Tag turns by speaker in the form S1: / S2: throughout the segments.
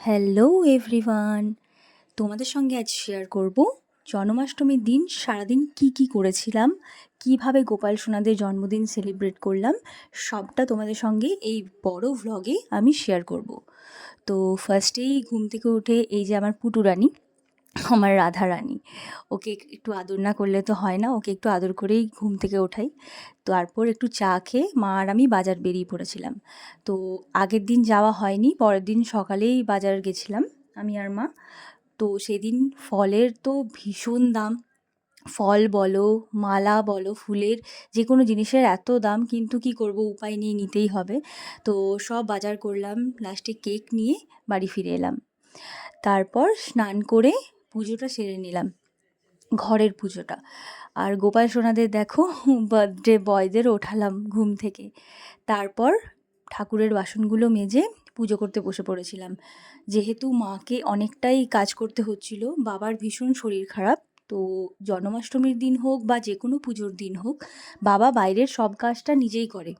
S1: Hello everyone, তোমাদের সঙ্গে আজ শেয়ার করব জন্মাষ্টমীর দিন সারাদিন কি করেছিলাম, কিভাবে গোপাল সোনাদের জন্মদিন সেলিব্রেট করলাম, সবটা তোমাদের সঙ্গে এই বড় ভ্লগে আমি শেয়ার করব। তো ফার্স্টেই ঘুম থেকে উঠে এই যে আমার পুটুরানি, আমার রাধা রানী, ওকে একটু আদর না করলে তো হয় না, ওকে একটু আদর করেই ঘুম থেকে ওঠাই। তারপর একটু চা খেয়ে মা আর আমি বাজার বেরিয়ে পড়েছিলাম। তো আগের দিন যাওয়া হয়নি, পরের দিন সকালেই বাজার গেছিলাম আমি আর মা। তো সেদিন ফলের তো ভীষণ দাম, ফল বলো, মালা বলো, ফুলের যে কোনো জিনিসের এত দাম, কিন্তু কি করব, উপায় নেই, নিতেই হবে। তো সব বাজার করলাম, লাস্টে কেক নিয়ে বাড়ি ফিরে এলাম। তারপর স্নান করে পুজোটা সেরে নিলাম, ঘরের পুজোটা। আর গোপাল সোনাদের দেখো, বার্থডে বয়দের ওঠালাম ঘুম থেকে। তারপর ঠাকুরের বাসনগুলো মেজে পুজো করতে বসে পড়েছিলাম। যেহেতু মাকে অনেকটাই কাজ করতে হচ্ছিল, বাবার ভীষণ শরীর খারাপ, তো জন্মাষ্টমীর দিন হোক বা যে কোনো পুজোর দিন হোক, বাবা বাইরের সব কাজটা নিজেই করে।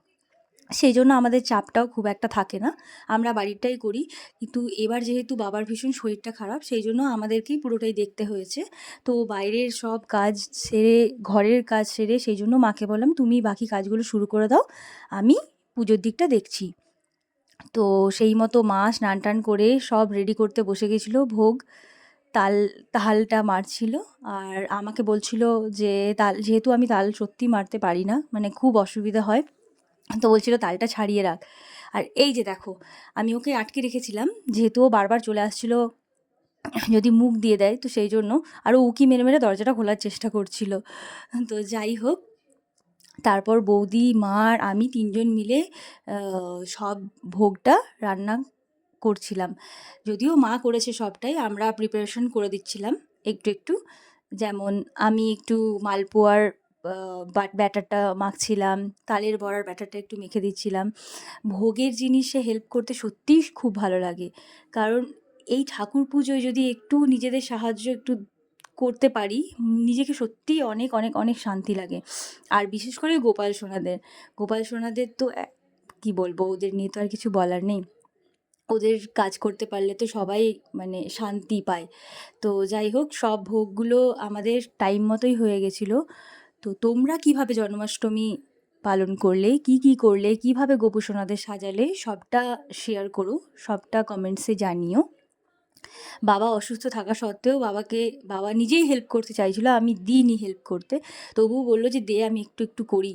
S1: সেই জন্য আমাদের চাপটাও খুব একটা থাকে না, আমরা বাড়িরটাই করি। কিন্তু এবার যেহেতু বাবার ভীষণ শরীরটা খারাপ, সেই জন্য আমাদেরকেই পুরোটাই দেখতে হয়েছে। তো বাইরের সব কাজ সেরে, ঘরের কাজ সেরে, সেই জন্য মাকে বললাম তুমি বাকি কাজগুলো শুরু করে দাও, আমি পুজোর দিকটা দেখছি। তো সেই মতো মা স্নান টান করে সব রেডি করতে বসে গেছিলো, ভোগ তাল তালটা মারছিল। আর আমাকে বলছিল যে তাল, যেহেতু আমি তাল সত্যি মারতে পারি না, মানে খুব অসুবিধা হয়, তো বলছিল তালটা ছাড়িয়ে রাখ। আর এই যে দেখো, আমি ওকে আটকে রেখেছিলাম, যেহেতু ও বারবার চলে আসছিল যদি মুখ দিয়ে দেয়, তো সেই জন্য আরও উকি মেরে মেরে দরজাটা খোলার চেষ্টা করছিল। তো যাই হোক, তারপর বৌদি, মা আর আমি তিনজন মিলে সব ভোগটা রান্না করছিলাম। যদিও মা করেছে সবটাই, আমরা প্রিপারেশন করে দিচ্ছিলাম একটু একটু। যেমন আমি একটু মালপোয়ার ব্যাটারটা মাখছিলাম, তালের বড়ার ব্যাটারটা একটু মেখে দিচ্ছিলাম। ভোগের জিনিসে হেল্প করতে সত্যিই খুব ভালো লাগে, কারণ এই ঠাকুর পুজোয় যদি একটু নিজেদের সাহায্য একটু করতে পারি, নিজেকে সত্যিই অনেক অনেক অনেক শান্তি লাগে। আর বিশেষ করে গোপাল সোনাদের তো কি বলবো, ওদের নিয়ে তো আর কিছু বলার নেই। ওদের কাজ করতে পারলে তো সবাই মানে শান্তি পায়। তো যাই হোক, সব ভোগগুলো আমাদের টাইম মতোই হয়ে গেছিলো। তো তোমরা কিভাবে জন্মাষ্টমী পালন করলে, কি করলে, কিভাবে গোপু সোনাদের সাজালে, সবটা শেয়ার করো, সবটা কমেন্টসে জানিও। বাবা অসুস্থ থাকা সত্ত্বেও বাবা নিজেই হেল্প করতে চাইছিল, আমি দিইনি হেল্প করতে, তবুও বললো যে দে আমি একটু একটু করি।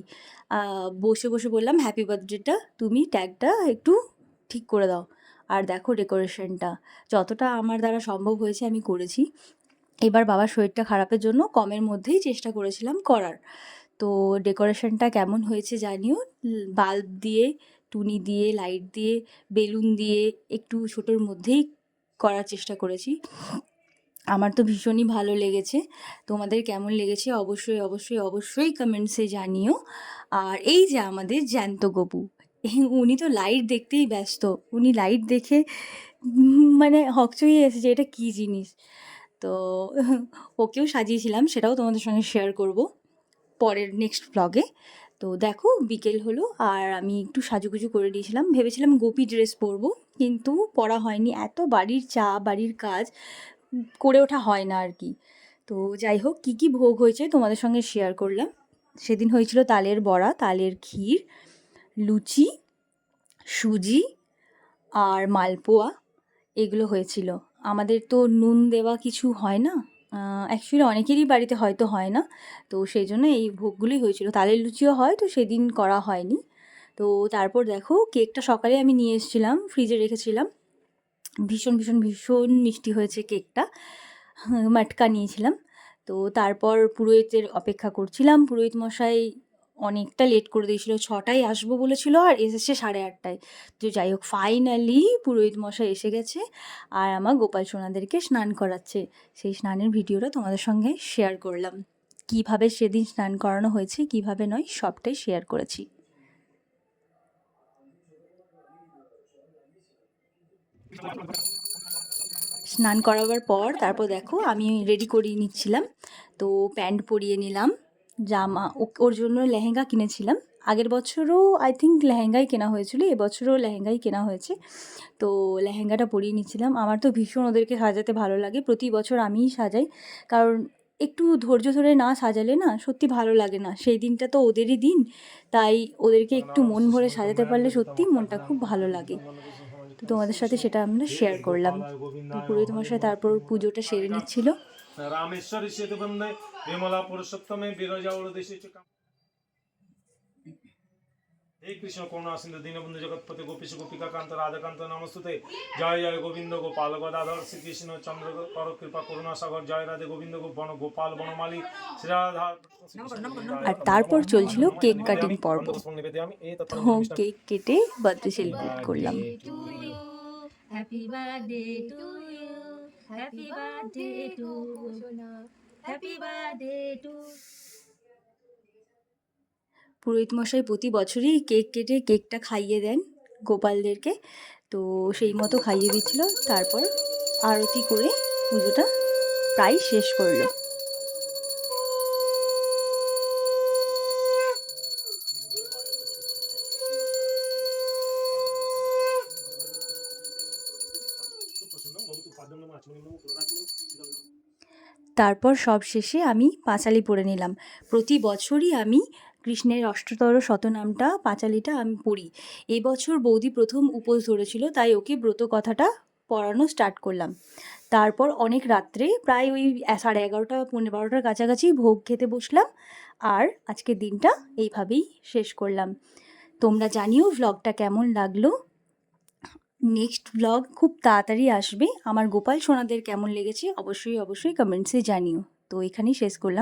S1: বসে বসে বললাম হ্যাপি বার্থডেটা তুমি ট্যাগটা একটু ঠিক করে দাও। আর দেখো ডেকোরেশনটা যতটা আমার দ্বারা সম্ভব হয়েছে আমি করেছি। এবার বাবার শরীরটা খারাপের জন্য কমের মধ্যেই চেষ্টা করেছিলাম করার। তো ডেকোরেশনটা কেমন হয়েছে জানিও। বাল্ব দিয়ে, টুনি দিয়ে, লাইট দিয়ে, বেলুন দিয়ে একটু ছোটোর মধ্যেই করার চেষ্টা করেছি। আমার তো ভীষণই ভালো লেগেছে, তোমাদের কেমন লেগেছে অবশ্যই অবশ্যই অবশ্যই কমেন্টসে জানিও। আর এই যে আমাদের জ্যান্ত গপু, উনি তো লাইট দেখতেই ব্যস্ত, উনি লাইট দেখে মানে হকচকিয়ে এসেছে, এটা কী জিনিস। তো ওকেও সাজিয়েছিলাম, সেটাও তোমাদের সঙ্গে শেয়ার করব পরের নেক্সট ব্লগে। তো দেখো বিকেল হলো, আর আমি একটু সাজুগুজু করে দিয়েছিলাম, ভেবেছিলাম গোপী ড্রেস পরবো, কিন্তু পরা হয়নি, এত বাড়ির চাপ, বাড়ির কাজ করে ওঠা হয় না আর কি। তো যাই হোক, কী ভোগ হয়েছে তোমাদের সঙ্গে শেয়ার করলাম। সেদিন হয়েছিল তালের বড়া, তালের ক্ষীর, লুচি, সুজি আর মালপোয়া, এগুলো হয়েছিল। আমাদের তো নুন দেওয়া কিছু হয় না, অ্যাকচুয়ালি অনেকেরই বাড়িতে হয়তো হয় না, তো সেই জন্য এই ভোগগুলোই হয়েছিল। তালের লুচিও হয়, তো সেদিন করা হয়নি। তো তারপর দেখো, কেকটা সকালে আমি নিয়ে এসেছিলাম, ফ্রিজে রেখেছিলাম, ভীষণ ভীষণ ভীষণ মিষ্টি হয়েছে কেকটা, মাটকা নিয়েছিলাম। তো তারপর পুরোহিতের অপেক্ষা করছিলাম, পুরোহিত মশাই অনেকটা লেট করে দিয়েছিল, 6টায় আসবো বলেছিল আর এসেছে 8:30টায়। তো যাই হোক, ফাইনালি পুরোহিত মশাই এসে গেছে, আর আমার গোপাল সোনাদেরকে স্নান করাচ্ছে। সেই স্নানের ভিডিওটা তোমাদের সঙ্গে শেয়ার করলাম, কিভাবে সেদিন স্নান করানো হয়েছে, কিভাবে নয়, সবটাই শেয়ার করেছি। স্নান করাবার পর তারপর দেখো আমি রেডি করিয়ে নিচ্ছিলাম। তো প্যান্ট পরিয়ে নিলাম, জামা, ওর জন্য লেহেঙ্গা কিনেছিলাম, আগের বছরও আই থিঙ্ক লেহেঙ্গাই কেনা হয়েছিল, এবছরও লেহেঙ্গাই কেনা হয়েছে। তো লেহেঙ্গাটা পরিয়ে নিচ্ছিলাম। আমার তো ভীষণ ওদেরকে সাজাতে ভালো লাগে, প্রতি বছর আমিই সাজাই, কারণ একটু ধৈর্য ধরে না সাজালে না সত্যি ভালো লাগে না। সেই দিনটা তো ওদেরই দিন, তাই ওদেরকে একটু মন ভরে সাজাতে পারলে সত্যিই মনটা খুব ভালো লাগে। তো তোমাদের সাথে সেটা আমরা শেয়ার করলাম। তো পুরোহিত মশাই তারপর পুজোটা সেরে নিচ্ছিল।
S2: রামেশ্বরী সেতু বন্দে বিমলা পুরুষোত্তমে বিরজা উরদেশে हे कृष्ण करुणा सिंधु दीनबंधु जगतपति गोपीश गोपिका कांत राधाकांत नमस्तुते जय जय गोविंद गोपाल गदाधर श्री कृष्ण चंद्र कर कृपा करुणा सागर जय राधे गोविंद गोपाल बनमाली श्री राधा।
S1: আর তারপর চলছিল কেক কাটিং পর্ব। তো কেক কেটে বার্থডে সেলিব্রেট করলাম।
S3: Happy birthday to you, happy birthday to, happy birthday to.
S1: পুরোহিত মশাই প্রতি বছরই কেক কেটে কেকটা খাইয়ে দেন গোপালদেরকে, তো সেই মতো খাইয়ে দিচ্ছিল। তারপর আরতি করে পুজোটা প্রায় শেষ করলো। তারপর সব শেষে আমি পাঁচালি পড়ে নিলাম। প্রতি বছরই আমি কৃষ্ণের অষ্টতর শতনামটা পাঁচালিটা আমি পড়ি। এবছর বৌদি প্রথম উপোস ধরেছিল, তাই ওকে ব্রত কথাটা পড়ানো স্টার্ট করলাম। তারপর অনেক রাত্রে প্রায় ওই 11:30 12টার কাছাকাছি ভোগ খেতে বসলাম, আর আজকের দিনটা এইভাবেই শেষ করলাম। তোমরা জানিও ভ্লগটা কেমন লাগলো। নেক্সট ভ্লগ খুব তাড়াতাড়ি আসবে। আমার গোপাল সোনাদের কেমন লেগেছে অবশ্যই কমেন্টসে জানিও। তো এখানেই শেষ করলাম।